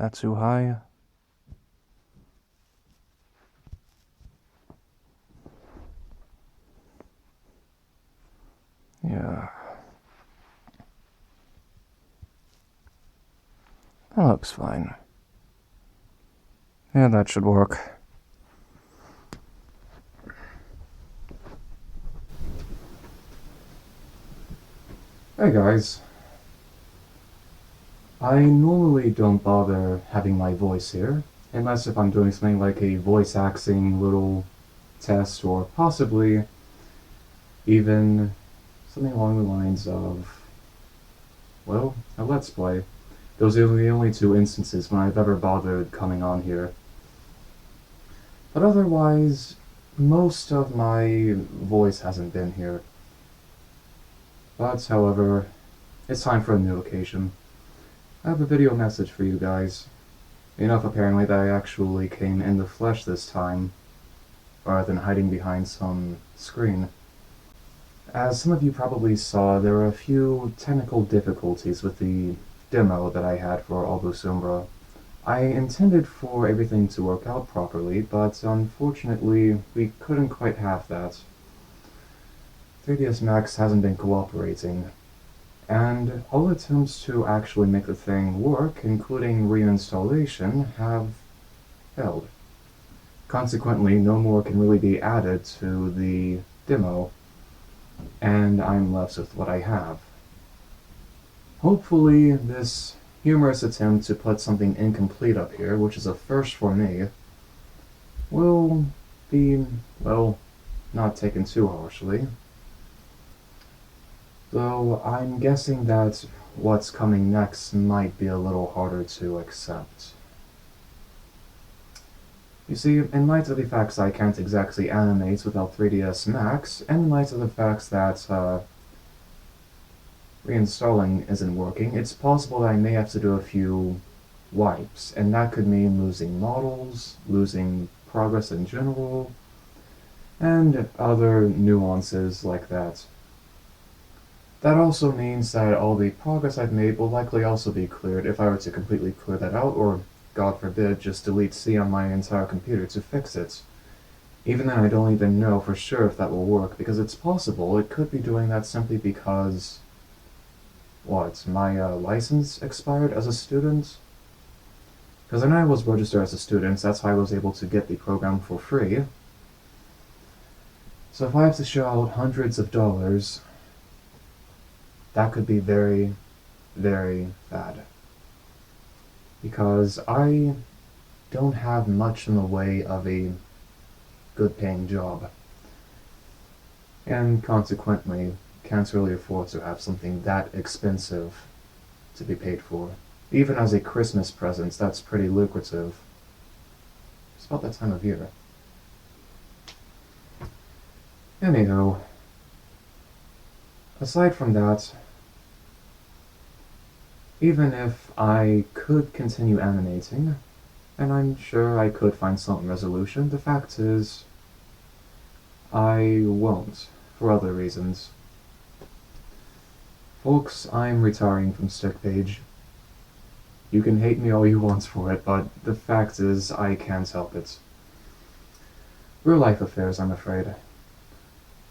that too high? Yeah. That looks fine. Yeah, that should work. Hey guys. I normally don't bother having my voice here, unless if I'm doing something like a voice acting little test, or possibly even something along the lines of, well, a Let's Play. Those are the only two instances when I've ever bothered coming on here. But otherwise, most of my voice hasn't been here. But, however, it's time for a new occasion. I have a video message for you guys. Enough apparently that I actually came in the flesh this time, rather than hiding behind some screen. As some of you probably saw, there were a few technical difficulties with the demo that I had for Albusumbra. I intended for everything to work out properly, but unfortunately we couldn't quite have that. 3ds Max hasn't been cooperating, and all attempts to actually make the thing work, including reinstallation, have failed. Consequently, no more can really be added to the demo, and I'm left with what I have. Hopefully, this humorous attempt to put something incomplete up here, which is a first for me, will be, well, not taken too harshly. Though I'm guessing that what's coming next might be a little harder to accept. You see, in light of the facts I can't exactly animate without 3ds Max, and in light of the facts that reinstalling isn't working, it's possible that I may have to do a few wipes, and that could mean losing models, losing progress in general, and other nuances like that. That also means that all the progress I've made will likely also be cleared if I were to completely clear that out, or, God forbid, just delete C on my entire computer to fix it. Even then, I don't even know for sure if that will work, because it's possible it could be doing that simply because... what, my license expired as a student? Because when I was registered as a student, that's how I was able to get the program for free. So if I have to shell out hundreds of dollars, that could be very, very bad. Because I don't have much in the way of a good-paying job. And consequently, can't really afford to have something that expensive to be paid for. Even as a Christmas present, that's pretty lucrative. It's about that time of year. Anywho, aside from that, even if I could continue animating, and I'm sure I could find some resolution, the fact is, I won't, for other reasons. Folks, I'm retiring from Stickpage. You can hate me all you want for it, but the fact is, I can't help it. Real life affairs, I'm afraid.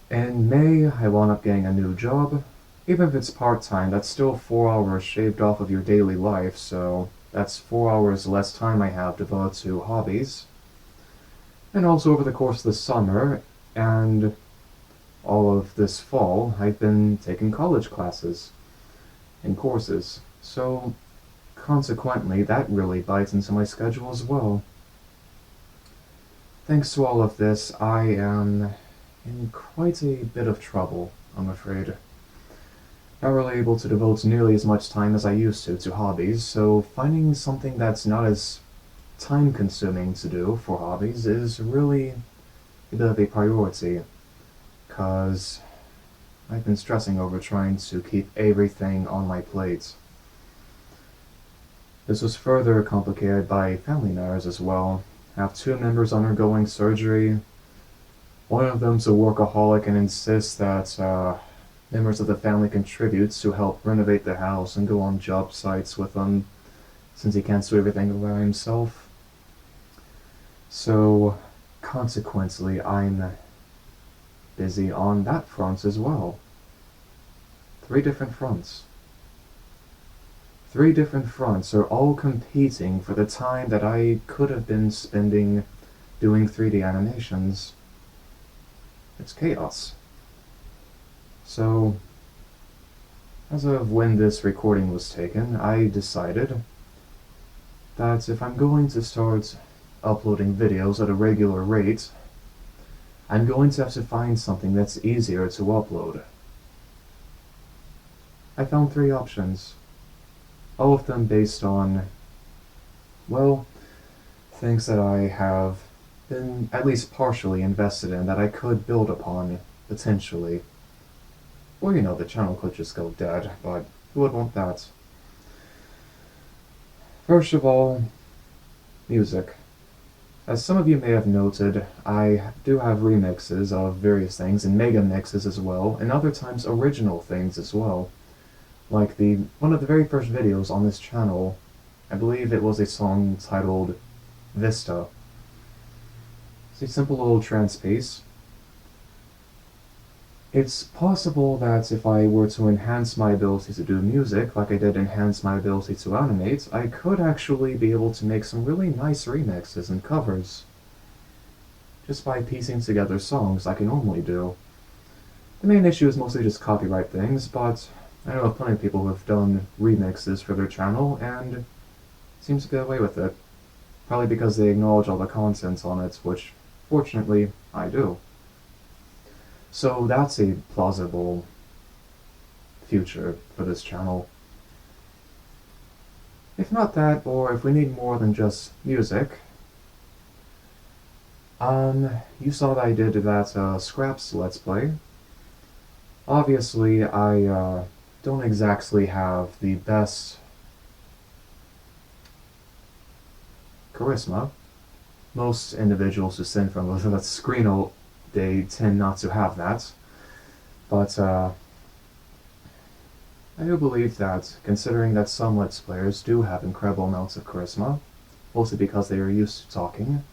In May, I wound up getting a new job. Even if it's part-time, that's still 4 hours shaved off of your daily life, so that's 4 hours less time I have devoted to hobbies. And also over the course of the summer, and all of this fall, I've been taking college classes and courses, so consequently that really bites into my schedule as well. Thanks to all of this, I am in quite a bit of trouble, I'm afraid. Not really able to devote nearly as much time as I used to hobbies, so finding something that's not as time-consuming to do for hobbies is really a bit of a priority, because I've been stressing over trying to keep everything on my plate. This was further complicated by family matters as well. I have 2 members undergoing surgery. One of them's a workaholic and insists that members of the family contribute to help renovate the house and go on job sites with them. since he can't do everything by himself. So, consequently, I'm busy on that front as well. 3 different fronts. 3 different fronts are all competing for the time that I could have been spending doing 3D animations. It's chaos. So, as of when this recording was taken, I decided that if I'm going to start uploading videos at a regular rate, I'm going to have to find something that's easier to upload. I found 3 options, all of them based on, well, things that I have been at least partially invested in that I could build upon, potentially. Or, the channel could just go dead, but who would want that? First of all, music. As some of you may have noted, I do have remixes of various things, and mega mixes as well, and other times original things as well. Like one of the very first videos on this channel, I believe it was a song titled Vista. It's a simple little trance piece. It's possible that if I were to enhance my ability to do music, like I did enhance my ability to animate, I could actually be able to make some really nice remixes and covers, just by piecing together songs like I normally do. The main issue is mostly just copyright things, but I know of plenty of people who have done remixes for their channel, and seems to get away with it. Probably because they acknowledge all the content on it, which, fortunately, I do. So that's a plausible future for this channel. If not that, or if we need more than just music, you saw that I did that Scraps Let's Play. Obviously, I don't exactly have the best charisma. Most individuals who send from that screen all they tend not to have that. But I do believe that, considering that some Let's Players do have incredible amounts of charisma, mostly because they are used to talking,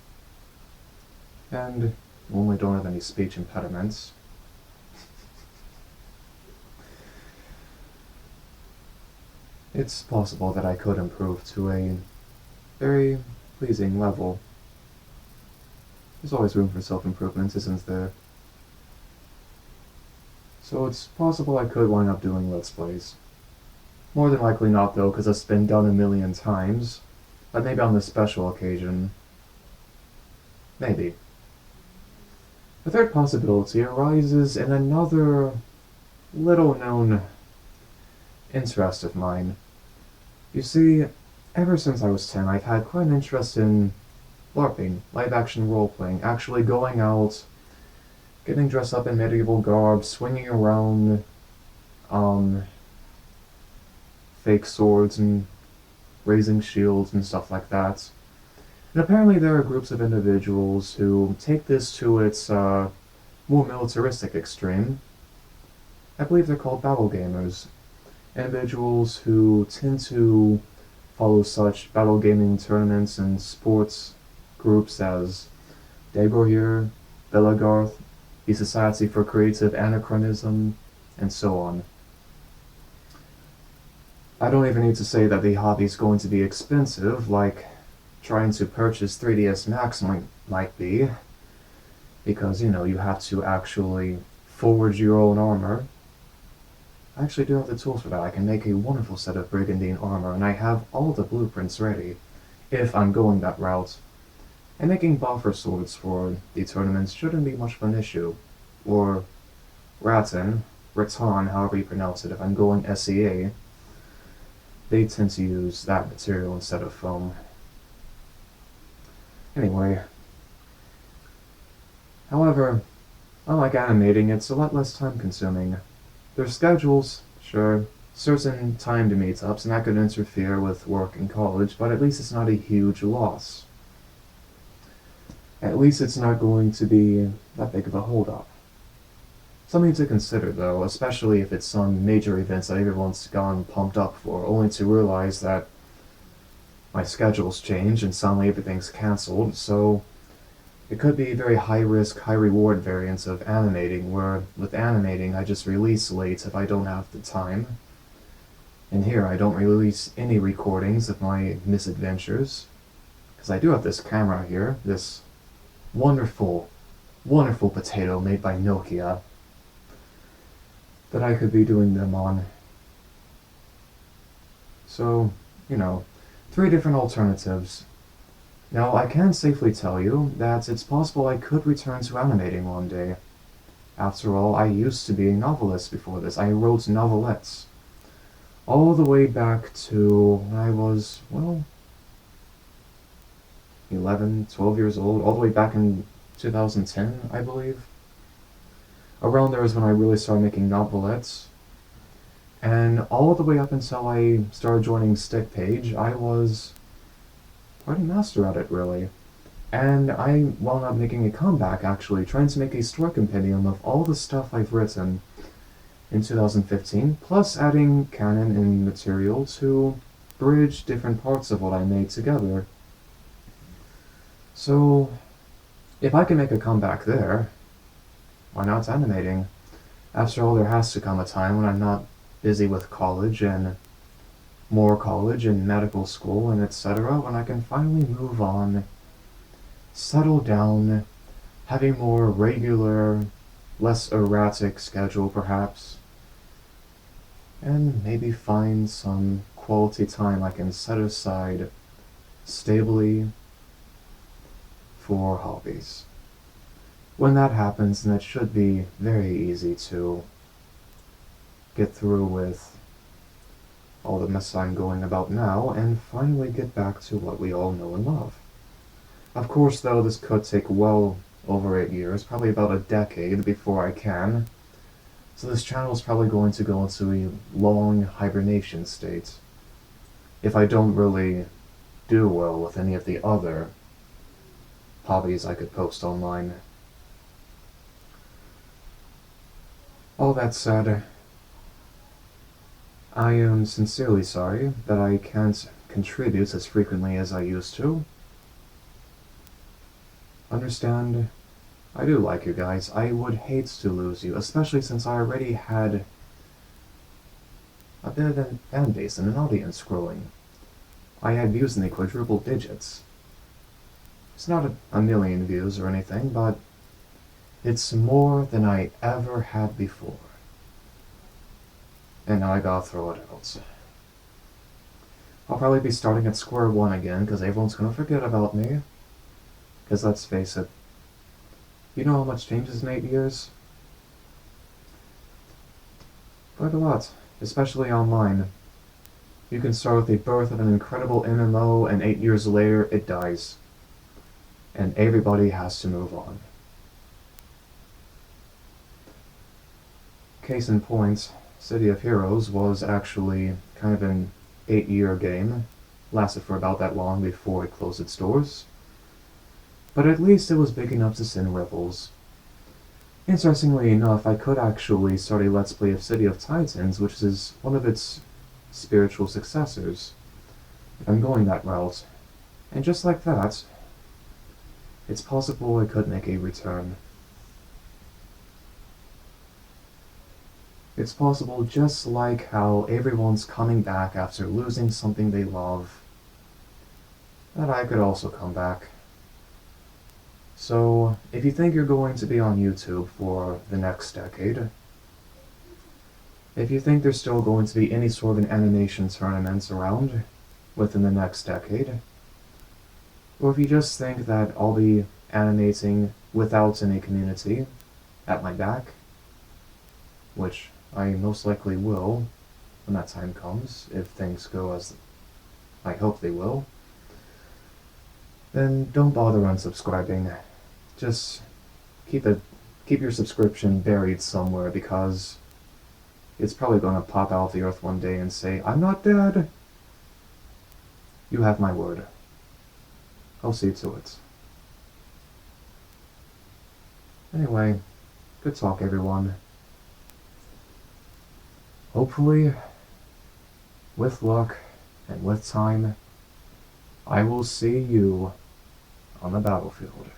and normally don't have any speech impediments, it's possible that I could improve to a very pleasing level. There's always room for self-improvement, isn't there? So it's possible I could wind up doing Let's Plays. More than likely not, though, because it's been done a million times. But maybe on this special occasion. Maybe. The third possibility arises in another little-known interest of mine. You see, ever since I was 10, I've had quite an interest in LARPing, live-action role-playing, actually going out, getting dressed up in medieval garb, swinging around fake swords and raising shields and stuff like that. And apparently there are groups of individuals who take this to its more militaristic extreme. I believe they're called battle gamers. Individuals who tend to follow such battle gaming tournaments and sports groups as Dagoyer, Belagarth, the Society for Creative Anachronism, and so on. I don't even need to say that the hobby is going to be expensive, like trying to purchase 3ds Max might be, because, you have to actually forge your own armor. I actually do have the tools for that. I can make a wonderful set of Brigandine armor, and I have all the blueprints ready, if I'm going that route. And making buffer swords for the tournaments shouldn't be much of an issue. Or rattan, however you pronounce it, if I'm going SEA. They tend to use that material instead of foam. Anyway. However, unlike animating, it's a lot less time consuming. There's schedules, sure, certain timed meetups, and that could interfere with work and college, but at least it's not a huge loss. At least it's not going to be that big of a hold-up. Something to consider, though, especially if it's some major events that everyone's gone pumped up for, only to realize that my schedules change and suddenly everything's cancelled, so it could be a very high risk, high reward variance of animating, where with animating I just release late if I don't have the time. And here I don't release any recordings of my misadventures, because I do have this camera here, this wonderful, wonderful potato made by Nokia, that I could be doing them on. So, 3 different alternatives. Now, I can safely tell you that it's possible I could return to animating one day. After all, I used to be a novelist before this. I wrote novelettes. All the way back to when I was, 11, 12 years old, all the way back in 2010, I believe. Around there is when I really started making novelettes. And all the way up until I started joining Stickpage, I was quite a master at it, really. And I wound up making a comeback, actually, trying to make a story compendium of all the stuff I've written in 2015, plus adding canon and material to bridge different parts of what I made together. So, if I can make a comeback there, why not animating? After all, there has to come a time when I'm not busy with college and more college and medical school and etc., when I can finally move on, settle down, have a more regular, less erratic schedule perhaps, and maybe find some quality time I can set aside stably for hobbies. When that happens, then it should be very easy to get through with all the mess I'm going about now and finally get back to what we all know and love. Of course, though, this could take well over 8 years, probably about a decade before I can. So this channel is probably going to go into a long hibernation state if I don't really do well with any of the other hobbies I could post online. All that said, I am sincerely sorry that I can't contribute as frequently as I used to. Understand, I do like you guys. I would hate to lose you, especially since I already had a bit of a fan base and an audience growing. I had views in the quadruple digits. It's not a million views or anything, but it's more than I ever had before. And now I gotta throw it out. I'll probably be starting at square one again, because everyone's gonna forget about me. Because let's face it, you know how much changes in 8 years? Quite a lot, especially online. You can start with the birth of an incredible MMO, and 8 years later, it dies. And everybody has to move on. Case in point, City of Heroes was actually kind of an 8-year game. Lasted for about that long before it closed its doors. But at least it was big enough to send ripples. Interestingly enough, I could actually start a Let's Play of City of Titans, which is one of its spiritual successors, if I'm going that route. And just like that, it's possible I could make a return. It's possible, just like how everyone's coming back after losing something they love, that I could also come back. So, if you think you're going to be on YouTube for the next decade, if you think there's still going to be any sort of an animation tournaments around within the next decade, or if you just think that I'll be animating without any community at my back, which I most likely will when that time comes, if things go as I hope they will, then don't bother unsubscribing. Just keep your subscription buried somewhere, because it's probably going to pop out of the earth one day and say, "I'm not dead." You have my word. I'll see to it. Anyway, good talk, everyone. Hopefully, with luck and with time, I will see you on the battlefield.